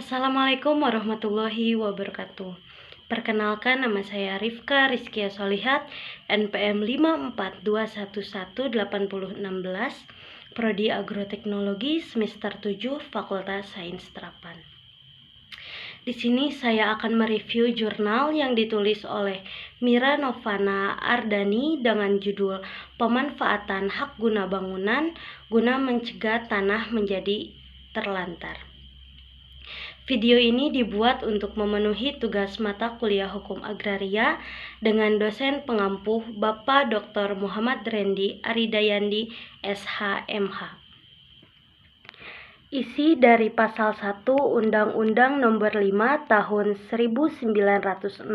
Assalamualaikum warahmatullahi wabarakatuh. Perkenalkan, nama saya Rifka Rizkia Solihat, NPM 542118016, Prodi Agroteknologi semester 7, Fakultas Sains Terapan. Di sini saya akan mereview jurnal yang ditulis oleh Mira Novana Ardani dengan judul Pemanfaatan Hak Guna Bangunan Guna Mencegah Tanah Menjadi Terlantar. Video ini dibuat untuk memenuhi tugas mata kuliah Hukum Agraria dengan dosen pengampuh Bapak Dr. Muhammad Rendi Aridayandi, SH.MH. Isi dari Pasal 1 Undang-Undang Nomor 5 Tahun 1960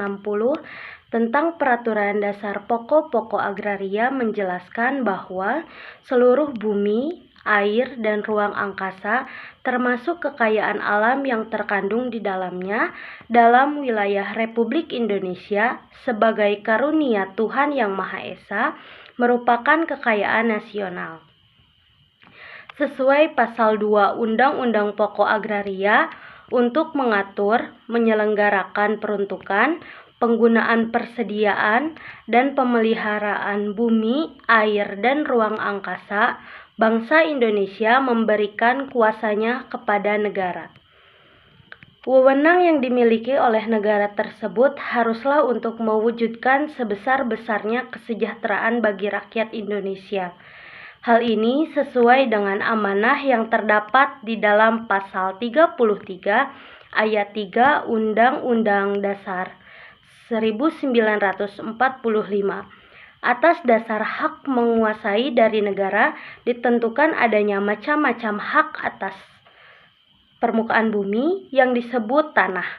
tentang Peraturan Dasar Pokok-Pokok Agraria menjelaskan bahwa seluruh bumi, air, dan ruang angkasa termasuk kekayaan alam yang terkandung di dalamnya dalam wilayah Republik Indonesia sebagai karunia Tuhan Yang Maha Esa merupakan kekayaan nasional. Sesuai Pasal 2 Undang-Undang Pokok Agraria untuk mengatur, menyelenggarakan peruntukan, penggunaan persediaan, dan pemeliharaan bumi, air, dan ruang angkasa, bangsa Indonesia memberikan kuasanya kepada negara. Wewenang yang dimiliki oleh negara tersebut haruslah untuk mewujudkan sebesar-besarnya kesejahteraan bagi rakyat Indonesia. Hal ini sesuai dengan amanah yang terdapat di dalam Pasal 33 Ayat 3 Undang-Undang Dasar 1945. Atas dasar hak menguasai dari negara ditentukan adanya macam-macam hak atas permukaan bumi yang disebut tanah,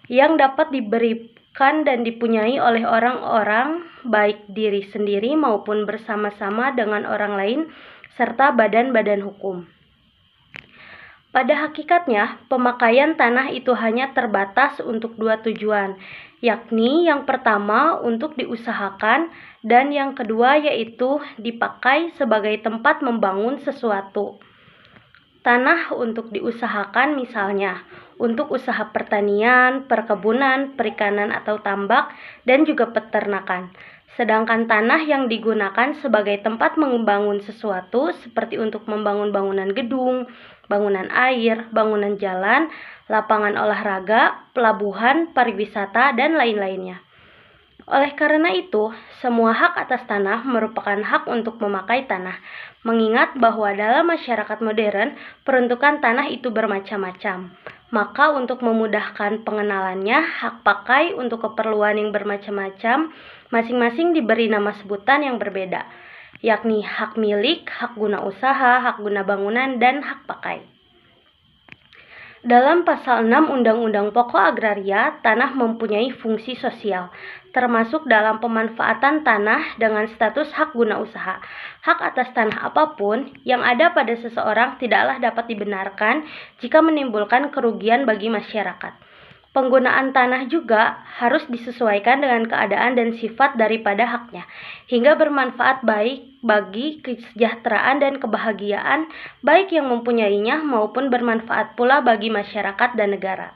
yang dapat diberikan dan dipunyai oleh orang-orang baik diri sendiri maupun bersama-sama dengan orang lain serta badan-badan hukum. Pada hakikatnya, pemakaian tanah itu hanya terbatas untuk dua tujuan, yakni yang pertama untuk diusahakan dan yang kedua yaitu dipakai sebagai tempat membangun sesuatu. Tanah untuk diusahakan misalnya untuk usaha pertanian, perkebunan, perikanan atau tambak, dan juga peternakan. Sedangkan tanah yang digunakan sebagai tempat membangun sesuatu seperti untuk membangun bangunan gedung, bangunan air, bangunan jalan, lapangan olahraga, pelabuhan, pariwisata, dan lain-lainnya. Oleh karena itu, semua hak atas tanah merupakan hak untuk memakai tanah, mengingat bahwa dalam masyarakat modern, peruntukan tanah itu bermacam-macam. Maka untuk memudahkan pengenalannya, hak pakai untuk keperluan yang bermacam-macam, masing-masing diberi nama sebutan yang berbeda, yakni hak milik, hak guna usaha, hak guna bangunan, dan hak pakai. Dalam Pasal 6 Undang-Undang Pokok Agraria, tanah mempunyai fungsi sosial, termasuk dalam pemanfaatan tanah dengan status hak guna usaha. Hak atas tanah apapun yang ada pada seseorang tidaklah dapat dibenarkan jika menimbulkan kerugian bagi masyarakat. Penggunaan tanah juga harus disesuaikan dengan keadaan dan sifat daripada haknya, hingga bermanfaat baik bagi kesejahteraan dan kebahagiaan baik yang mempunyainya maupun bermanfaat pula bagi masyarakat dan negara.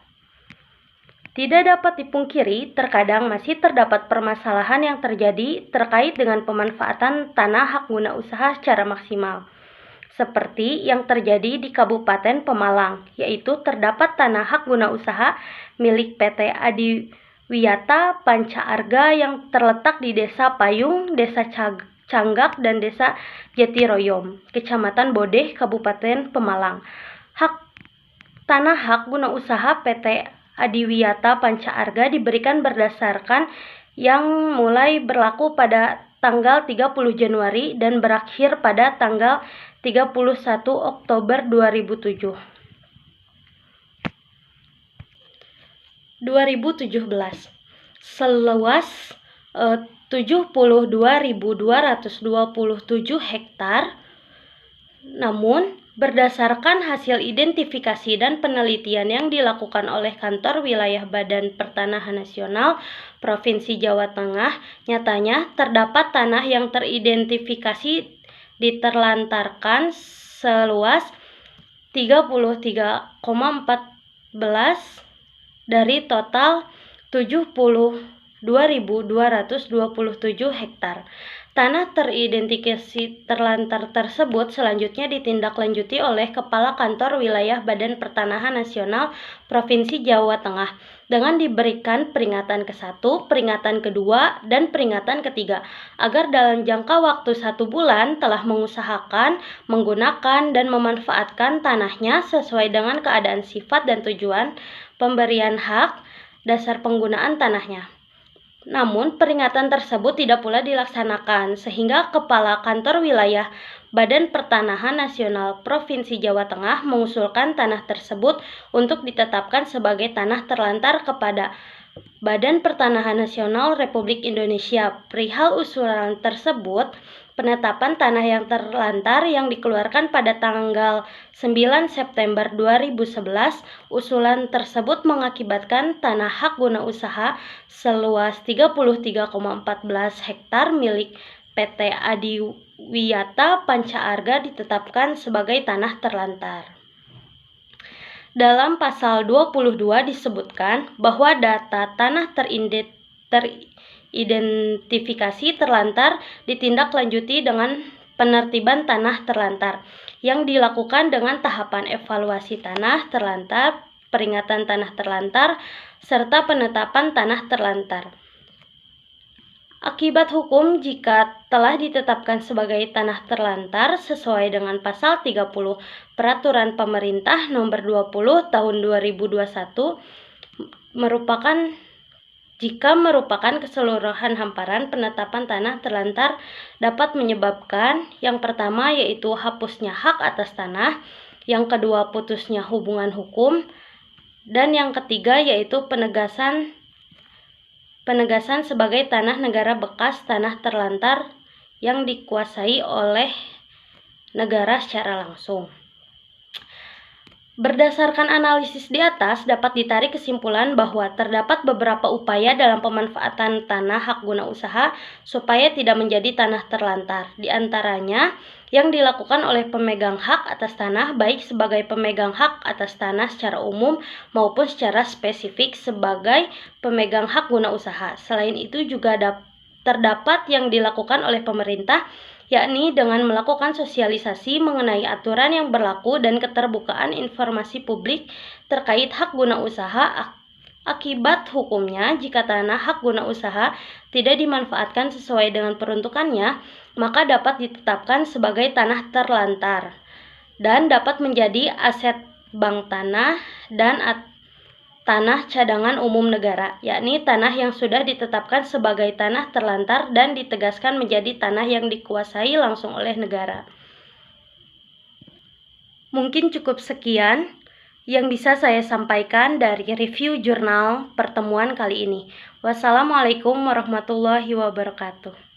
Tidak dapat dipungkiri, terkadang masih terdapat permasalahan yang terjadi terkait dengan pemanfaatan tanah hak guna usaha secara maksimal. Seperti yang terjadi di Kabupaten Pemalang, yaitu terdapat tanah hak guna usaha milik PT Adiwiyata Panca Arga yang terletak di Desa Payung, Desa Canggak, dan Desa Jatiroyom, Kecamatan Bodeh, Kabupaten Pemalang. Tanah hak guna usaha PT Adiwiyata Panca Arga diberikan berdasarkan yang mulai berlaku pada tanggal 30 Januari dan berakhir pada tanggal 31 Oktober 2017. Seluas 72.227 hektar. Namun, berdasarkan hasil identifikasi dan penelitian yang dilakukan oleh Kantor Wilayah Badan Pertanahan Nasional Provinsi Jawa Tengah, nyatanya terdapat tanah yang teridentifikasi diterlantarkan seluas 33,4 dari total 72.227 hektar. Tanah teridentifikasi terlantar tersebut selanjutnya ditindaklanjuti oleh Kepala Kantor Wilayah Badan Pertanahan Nasional Provinsi Jawa Tengah dengan diberikan peringatan ke-1, peringatan kedua, dan peringatan ketiga agar dalam jangka waktu 1 bulan telah mengusahakan, menggunakan, dan memanfaatkan tanahnya sesuai dengan keadaan sifat dan tujuan pemberian hak dasar penggunaan tanahnya. Namun, peringatan tersebut tidak pula dilaksanakan, sehingga Kepala Kantor Wilayah Badan Pertanahan Nasional Provinsi Jawa Tengah mengusulkan tanah tersebut untuk ditetapkan sebagai tanah terlantar kepada Badan Pertanahan Nasional Republik Indonesia. Perihal usulan tersebut, penetapan tanah yang terlantar yang dikeluarkan pada tanggal 9 September 2011, usulan tersebut mengakibatkan tanah hak guna usaha seluas 33,14 hektar milik PT Adiwiyata Panca Arga ditetapkan sebagai tanah terlantar. Dalam pasal 22 disebutkan bahwa data tanah teridentifikasi terlantar ditindaklanjuti dengan penertiban tanah terlantar yang dilakukan dengan tahapan evaluasi tanah terlantar, peringatan tanah terlantar, serta penetapan tanah terlantar. Akibat hukum jika telah ditetapkan sebagai tanah terlantar sesuai dengan pasal 30 Peraturan Pemerintah Nomor 20 Tahun 2021 merupakan keseluruhan hamparan penetapan tanah terlantar dapat menyebabkan yang pertama yaitu hapusnya hak atas tanah, yang kedua putusnya hubungan hukum, dan yang ketiga yaitu penegasan sebagai tanah negara bekas tanah terlantar yang dikuasai oleh negara secara langsung. Berdasarkan analisis di atas, dapat ditarik kesimpulan bahwa terdapat beberapa upaya dalam pemanfaatan tanah hak guna usaha supaya tidak menjadi tanah terlantar. Di antaranya, yang dilakukan oleh pemegang hak atas tanah baik sebagai pemegang hak atas tanah secara umum maupun secara spesifik sebagai pemegang hak guna usaha. Selain itu juga terdapat yang dilakukan oleh pemerintah, yakni dengan melakukan sosialisasi mengenai aturan yang berlaku dan keterbukaan informasi publik terkait hak guna usaha. Akibat hukumnya, jika tanah hak guna usaha tidak dimanfaatkan sesuai dengan peruntukannya, maka dapat ditetapkan sebagai tanah terlantar dan dapat menjadi aset bank tanah dan tanah cadangan umum negara, yakni tanah yang sudah ditetapkan sebagai tanah terlantar dan ditegaskan menjadi tanah yang dikuasai langsung oleh negara. Mungkin cukup sekian yang bisa saya sampaikan dari review jurnal pertemuan kali ini. Wassalamualaikum warahmatullahi wabarakatuh.